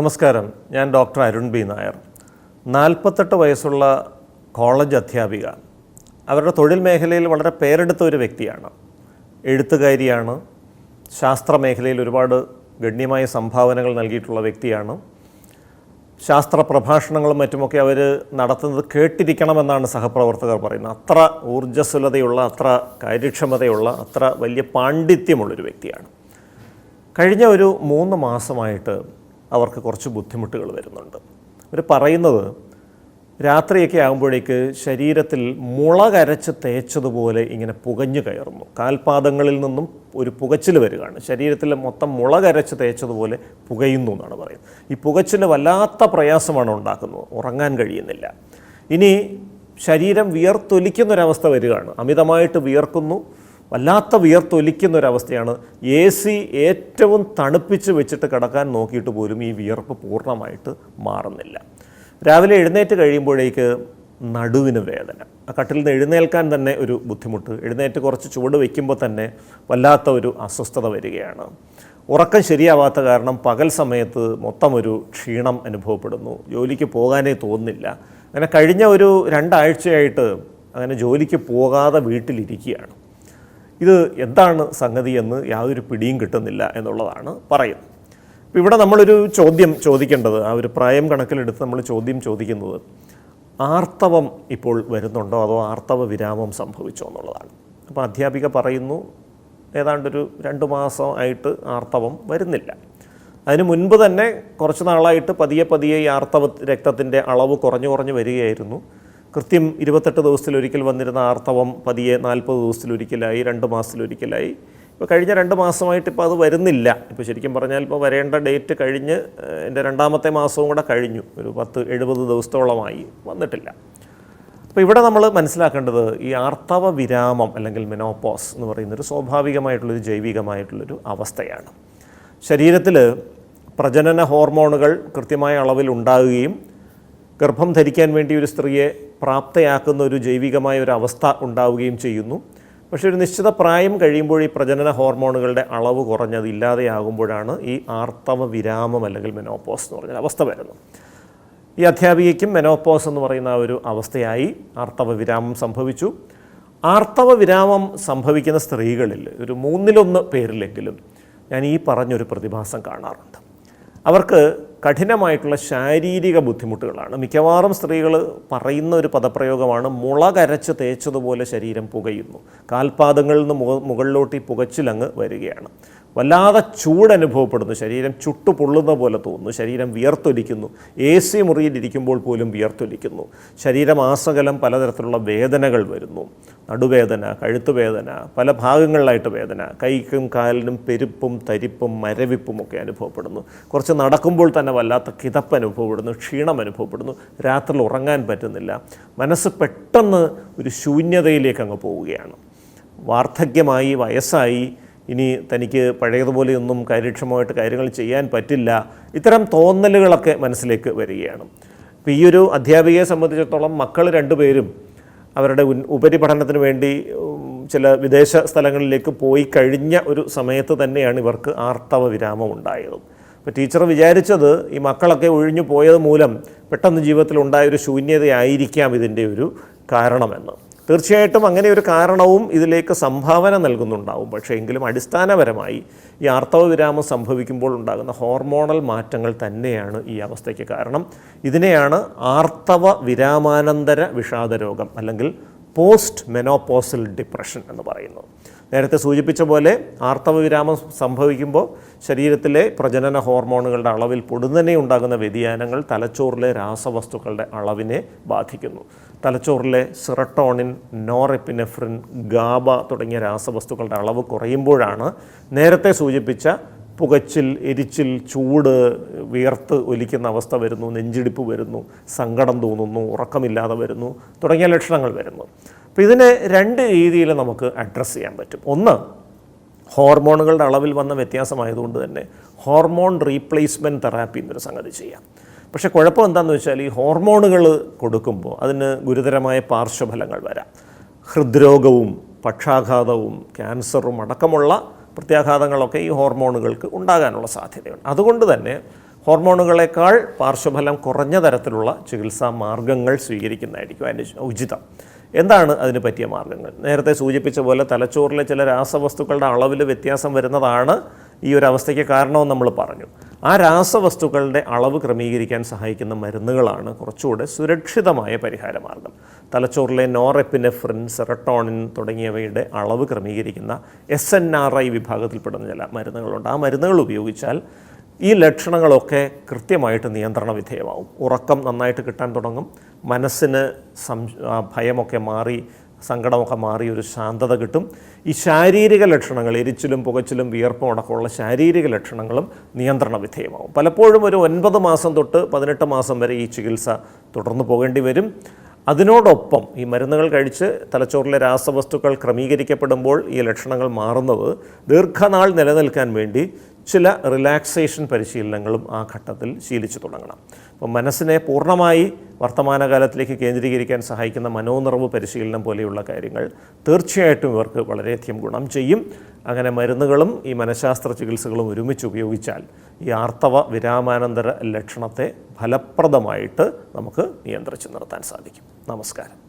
നമസ്കാരം. ഞാൻ doctor Arun B Nair. 48 വയസ്സുള്ള കോളേജ് അധ്യാപിക. അവരുടെ തൊഴിൽ മേഖലയിൽ വളരെ പേരെടുത്ത ഒരു വ്യക്തിയാണ്. എഴുത്തുകാരിയാണ്. ശാസ്ത്രമേഖലയിൽ ഒരുപാട് ഗണ്യമായ സംഭാവനകൾ നൽകിയിട്ടുള്ള വ്യക്തിയാണ്. ശാസ്ത്ര പ്രഭാഷണങ്ങളും മറ്റുമൊക്കെ അവർ നടത്തുന്നത് കേട്ടിരിക്കണമെന്നാണ് സഹപ്രവർത്തകർ പറയുന്നത്. അത്ര ഊർജ്ജസ്വലതയുള്ള, അത്ര കാര്യക്ഷമതയുള്ള, അത്ര വലിയ പാണ്ഡിത്യമുള്ളൊരു വ്യക്തിയാണ്. കഴിഞ്ഞ ഒരു 3 മാസമായിട്ട് അവർക്ക് കുറച്ച് ബുദ്ധിമുട്ടുകൾ വരുന്നുണ്ട്. അവർ പറയുന്നത് രാത്രിയൊക്കെ ആകുമ്പോഴേക്ക് ശരീരത്തിൽ മുളകരച്ച് തേച്ചതുപോലെ ഇങ്ങനെ പുകഞ്ഞു കയറുന്നു. കാൽപാദങ്ങളിൽ നിന്നും ഒരു പുകച്ചിൽ വരികയാണ്. ശരീരത്തിൽ മൊത്തം മുളകരച്ച് തേച്ചതുപോലെ പുകയുന്നു എന്നാണ് പറയുന്നത്. ഈ പുകച്ചിൽ വല്ലാത്ത പ്രയാസമാണ് ഉണ്ടാക്കുന്നത്. ഉറങ്ങാൻ കഴിയുന്നില്ല. ഇനി ശരീരം വിയർത്തൊലിക്കുന്നൊരവസ്ഥ വരികയാണ്. അമിതമായിട്ട് വിയർക്കുന്നു. വല്ലാത്ത വിയർത്തൊലിക്കുന്നൊരവസ്ഥയാണ്. AC ഏറ്റവും തണുപ്പിച്ച് വെച്ചിട്ട് കിടക്കാൻ നോക്കിയിട്ട് പോലും ഈ വിയർപ്പ് പൂർണ്ണമായിട്ട് മാറുന്നില്ല. രാവിലെ എഴുന്നേറ്റ് കഴിയുമ്പോഴേക്ക് നടുവിന് വേദന. ആ കട്ടിൽ നിന്ന് എഴുന്നേൽക്കാൻ തന്നെ ഒരു ബുദ്ധിമുട്ട്. എഴുന്നേറ്റ് കുറച്ച് ചുവട് വയ്ക്കുമ്പോൾ തന്നെ വല്ലാത്ത ഒരു അസ്വസ്ഥത വരികയാണ്. ഉറക്കം ശരിയാവാത്ത കാരണം പകൽ സമയത്ത് മൊത്തം ഒരു ക്ഷീണം അനുഭവപ്പെടുന്നു. ജോലിക്ക് പോകാനേ തോന്നുന്നില്ല. അങ്ങനെ കഴിഞ്ഞ ഒരു 2 ആഴ്ചയായിട്ട് അങ്ങനെ ജോലിക്ക് പോകാതെ വീട്ടിലിരിക്കുകയാണ്. ഇത് എന്താണ് സംഗതി എന്ന് യാതൊരു പിടിയും കിട്ടുന്നില്ല എന്നുള്ളതാണ് പറയുന്നത്. അപ്പോൾ ഇവിടെ നമ്മളൊരു ചോദ്യം ചോദിക്കേണ്ടത്, ആ ഒരു പ്രായം കണക്കിലെടുത്ത് നമ്മൾ ചോദ്യം ചോദിക്കുന്നത്, ആർത്തവം ഇപ്പോൾ വരുന്നുണ്ടോ അതോ ആർത്തവ വിരാമം സംഭവിച്ചോ എന്നുള്ളതാണ്. അപ്പോൾ അധ്യാപിക പറയുന്നു ഏതാണ്ടൊരു 2 മാസം ആയിട്ട് ആർത്തവം വരുന്നില്ല. അതിന് മുൻപ് തന്നെ കുറച്ച് നാളായിട്ട് പതിയെ ഈ ആർത്തവ രക്തത്തിൻ്റെ അളവ് കുറഞ്ഞു വരികയായിരുന്നു. കൃത്യം 28 ദിവസത്തിലൊരിക്കൽ വന്നിരുന്ന ആർത്തവം പതിയെ 40 ദിവസത്തിലൊരിക്കലായി, 2 മാസത്തിലൊരിക്കലായി. ഇപ്പോൾ കഴിഞ്ഞ 2 മാസമായിട്ട് ഇപ്പോൾ അത് വരുന്നില്ല. ഇപ്പോൾ ശരിക്കും പറഞ്ഞാൽ ഇപ്പോൾ വരേണ്ട ഡേറ്റ് കഴിഞ്ഞ് എൻ്റെ 2ാമത്തെ മാസവും കൂടെ കഴിഞ്ഞു. ഒരു 70 ദിവസത്തോളമായി വന്നിട്ടില്ല. അപ്പോൾ ഇവിടെ നമ്മൾ മനസ്സിലാക്കേണ്ടത് ഈ ആർത്തവ വിരാമം അല്ലെങ്കിൽ മെനോപോസ് എന്ന് പറയുന്നൊരു സ്വാഭാവികമായിട്ടുള്ളൊരു ജൈവികമായിട്ടുള്ളൊരു അവസ്ഥയാണ്. ശരീരത്തിൽ പ്രജനന ഹോർമോണുകൾ കൃത്യമായ അളവിൽ ഉണ്ടാകുകയും ഗർഭം ധരിക്കാൻ വേണ്ടി ഒരു സ്ത്രീയെ പ്രാപ്തയാക്കുന്ന ഒരു ജൈവികമായ ഒരു അവസ്ഥ ഉണ്ടാവുകയും ചെയ്യുന്നു. പക്ഷേ ഒരു നിശ്ചിത പ്രായം കഴിയുമ്പോൾ ഈ പ്രജനന ഹോർമോണുകളുടെ അളവ് കുറഞ്ഞത് ഇല്ലാതെയാകുമ്പോഴാണ് ഈ ആർത്തവ വിരാമം അല്ലെങ്കിൽ മെനോപോസ് എന്ന് പറഞ്ഞ അവസ്ഥ വരുന്നത്. ഈ അധ്യാപികയ്ക്കും മെനോപോസ് എന്ന് പറയുന്ന ഒരു അവസ്ഥയായി ആർത്തവ വിരാമം സംഭവിച്ചു. ആർത്തവ വിരാമം സംഭവിക്കുന്ന സ്ത്രീകളിൽ ഒരു 1/3 പേരിലെങ്കിലും ഞാൻ ഈ പറഞ്ഞൊരു പ്രതിഭാസം കാണാറുണ്ട്. അവർക്ക് കഠിനമായിട്ടുള്ള ശാരീരിക ബുദ്ധിമുട്ടുകളാണ്. മിക്കവാറും സ്ത്രീകൾ പറയുന്ന ഒരു പദപ്രയോഗമാണ് മുളകരച്ച് തേച്ചതുപോലെ ശരീരം പുകയുന്നു. കാൽപാദങ്ങളിൽ നിന്ന് മുകളിലോട്ട് ഈ പുകച്ചിലങ്ങ് വരികയാണ്. വല്ലാതെ ചൂടനുഭവപ്പെടുന്നു. ശരീരം ചുട്ടുപൊള്ളുന്ന പോലെ തോന്നുന്നു. ശരീരം വിയർത്തൊലിക്കുന്നു. AC മുറിയിലിരിക്കുമ്പോൾ പോലും വിയർത്തൊലിക്കുന്നു. ശരീരമാസകലം പലതരത്തിലുള്ള വേദനകൾ വരുന്നു. നടുവേദന, കഴുത്തുവേദന, പല ഭാഗങ്ങളിലായിട്ട് വേദന, കൈക്കും കാലിനും പെരുപ്പും തരിപ്പും മരവിപ്പും ഒക്കെ അനുഭവപ്പെടുന്നു. കുറച്ച് നടക്കുമ്പോൾ തന്നെ വല്ലാത്ത കിതപ്പ് അനുഭവപ്പെടുന്നു. ക്ഷീണം അനുഭവപ്പെടുന്നു. രാത്രിയിൽ ഉറങ്ങാൻ പറ്റുന്നില്ല. മനസ്സ് പെട്ടെന്ന് ഒരു ശൂന്യതയിലേക്ക് അങ്ങ് പോവുകയാണ്. വാർദ്ധക്യമായി, വയസ്സായി, ഇനി തനിക്ക് പഴയതുപോലെയൊന്നും കാര്യക്ഷമമായിട്ട് കാര്യങ്ങൾ ചെയ്യാൻ പറ്റില്ല. ഇത്തരം തോന്നലുകളൊക്കെ മനസ്സിലേക്ക് വരികയാണ്. ഇപ്പോൾ ഈ ഒരു അധ്യാപികയെ സംബന്ധിച്ചിടത്തോളം മക്കൾ 2 പേരും അവരുടെ ഉപരിപഠനത്തിന് വേണ്ടി ചില വിദേശ സ്ഥലങ്ങളിലേക്ക് പോയി കഴിഞ്ഞ ഒരു സമയത്ത് തന്നെയാണ് ഇവർക്ക് ആർത്തവ വിരാമം ഉണ്ടായത്. അപ്പോൾ ടീച്ചർ വിചാരിച്ചത് ഈ മക്കളൊക്കെ ഒഴിഞ്ഞു പോയത് മൂലം പെട്ടെന്ന് ജീവിതത്തിൽ ഉണ്ടായൊരു ശൂന്യതയായിരിക്കാം ഇതിൻ്റെ ഒരു കാരണമെന്ന്. തീർച്ചയായിട്ടും അങ്ങനെ ഒരു കാരണവും ഇതിലേക്ക് സംഭാവന നൽകുന്നുണ്ടാവും. പക്ഷേ എങ്കിലും അടിസ്ഥാനപരമായി ഈ ആർത്തവ വിരാമം സംഭവിക്കുമ്പോൾ ഉണ്ടാകുന്ന ഹോർമോണൽ മാറ്റങ്ങൾ തന്നെയാണ് ഈ അവസ്ഥയ്ക്ക് കാരണം. ഇതിനെയാണ് ആർത്തവ വിരാമാനന്തര വിഷാദരോഗം അല്ലെങ്കിൽ പോസ്റ്റ് മെനോപോസൽ ഡിപ്രഷൻ എന്ന് പറയുന്നത്. നേരത്തെ സൂചിപ്പിച്ച പോലെ ആർത്തവ വിരാമം സംഭവിക്കുമ്പോൾ ശരീരത്തിലെ പ്രജനന ഹോർമോണുകളുടെ അളവിൽ പൊടുന്നനെ ഉണ്ടാകുന്ന വ്യതിയാനങ്ങൾ തലച്ചോറിലെ രാസവസ്തുക്കളുടെ അളവിനെ ബാധിക്കുന്നു. തലച്ചോറിലെ സെറട്ടോണിൻ, നോറെപ്പിനെഫ്രിൻ, ഗാബ തുടങ്ങിയ രാസവസ്തുക്കളുടെ അളവ് കുറയുമ്പോഴാണ് നേരത്തെ സൂചിപ്പിച്ച പുകച്ചിൽ, എരിച്ചിൽ, ചൂട്, വിയർത്ത് ഒലിക്കുന്ന അവസ്ഥ വരുന്നു, നെഞ്ചിടിപ്പ് വരുന്നു, സങ്കടം തോന്നുന്നു, ഉറക്കമില്ലാതെ വരുന്നു തുടങ്ങിയ ലക്ഷണങ്ങൾ വരുന്നു. അപ്പോൾ ഇതിനെ 2 രീതിയിൽ നമുക്ക് അഡ്രസ്സ് ചെയ്യാൻ പറ്റും. ഒന്ന്, ഹോർമോണുകളുടെ അളവിൽ വന്ന വ്യത്യാസമായതുകൊണ്ട് തന്നെ ഹോർമോൺ റീപ്ലേസ്മെൻറ്റ് തെറാപ്പി എന്നൊരു സംഗതി ചെയ്യാം. പക്ഷേ കുഴപ്പം എന്താണെന്ന് വെച്ചാൽ ഈ ഹോർമോണുകൾ കൊടുക്കുമ്പോൾ അതിന് ഗുരുതരമായ പാർശ്വഫലങ്ങൾ വരാം. ഹൃദ്രോഗവും പക്ഷാഘാതവും ക്യാൻസറും അടക്കമുള്ള പ്രത്യാഘാതങ്ങളൊക്കെ ഈ ഹോർമോണുകൾക്ക് ഉണ്ടാകാനുള്ള സാധ്യതയുണ്ട്. അതുകൊണ്ട് തന്നെ ഹോർമോണുകളെക്കാൾ പാർശ്വഫലം കുറഞ്ഞ തരത്തിലുള്ള ചികിത്സാ മാർഗങ്ങൾ സ്വീകരിക്കുന്നതായിരിക്കും അതിന് ഉചിതം. എന്താണ് അതിന് പറ്റിയ മാർഗങ്ങൾ? നേരത്തെ സൂചിപ്പിച്ച പോലെ തലച്ചോറിലെ ചില രാസവസ്തുക്കളുടെ അളവിൽ വ്യത്യാസം വരുന്നതാണ് ഈ ഒരു അവസ്ഥയ്ക്ക് കാരണമെന്ന് നമ്മൾ പറഞ്ഞു. ആ രാസവസ്തുക്കളുടെ അളവ് ക്രമീകരിക്കാൻ സഹായിക്കുന്ന മരുന്നുകളാണ് കുറച്ചുകൂടെ സുരക്ഷിതമായ പരിഹാര മാർഗം. തലച്ചോറിലെ നോറെപ്പിനെഫ്രിൻ, സെറട്ടോണിൻ തുടങ്ങിയവയുടെ അളവ് ക്രമീകരിക്കുന്ന SNRI വിഭാഗത്തിൽപ്പെടുന്ന ചില മരുന്നുകളുണ്ട്. ആ മരുന്നുകൾ ഉപയോഗിച്ചാൽ ഈ ലക്ഷണങ്ങളൊക്കെ കൃത്യമായിട്ട് നിയന്ത്രണ വിധേയമാവും. ഉറക്കം നന്നായിട്ട് കിട്ടാൻ തുടങ്ങും, മനസ്സിന് ഭയമൊക്കെ മാറി, സങ്കടമൊക്കെ മാറി ഒരു ശാന്തത കിട്ടും. ഈ ശാരീരിക ലക്ഷണങ്ങൾ, എരിച്ചിലും പുകച്ചിലും വിയർപ്പും അടക്കമുള്ള ശാരീരിക ലക്ഷണങ്ങളും നിയന്ത്രണ വിധേയമാവും. പലപ്പോഴും ഒരു 9 മാസം തൊട്ട് 18 മാസം വരെ ഈ ചികിത്സ തുടർന്നു പോകേണ്ടി വരും. അതിനോടൊപ്പം ഈ മരുന്നുകൾ കഴിച്ച് തലച്ചോറിലെ രാസവസ്തുക്കൾ ക്രമീകരിക്കപ്പെടുമ്പോൾ ഈ ലക്ഷണങ്ങൾ മാറുന്നത് ദീർഘനാൾ നിലനിൽക്കാൻ വേണ്ടി ചില റിലാക്സേഷൻ പരിശീലനങ്ങളും ആ ഘട്ടത്തിൽ ശീലിച്ചു തുടങ്ങണം. അപ്പം മനസ്സിനെ പൂർണ്ണമായി വർത്തമാനകാലത്തിലേക്ക് കേന്ദ്രീകരിക്കാൻ സഹായിക്കുന്ന മനോനിറവ് പരിശീലനം പോലെയുള്ള കാര്യങ്ങൾ തീർച്ചയായിട്ടും ഇവർക്ക് വളരെയധികം ഗുണം ചെയ്യും. അങ്ങനെ മരുന്നുകളും ഈ മനഃശാസ്ത്ര ചികിത്സകളും ഒരുമിച്ച് ഉപയോഗിച്ചാൽ ഈ ആർത്തവ വിരാമാനന്തര ലക്ഷണത്തെ ഫലപ്രദമായിട്ട് നമുക്ക് നിയന്ത്രിച്ച് നിർത്താൻ സാധിക്കും. നമസ്കാരം.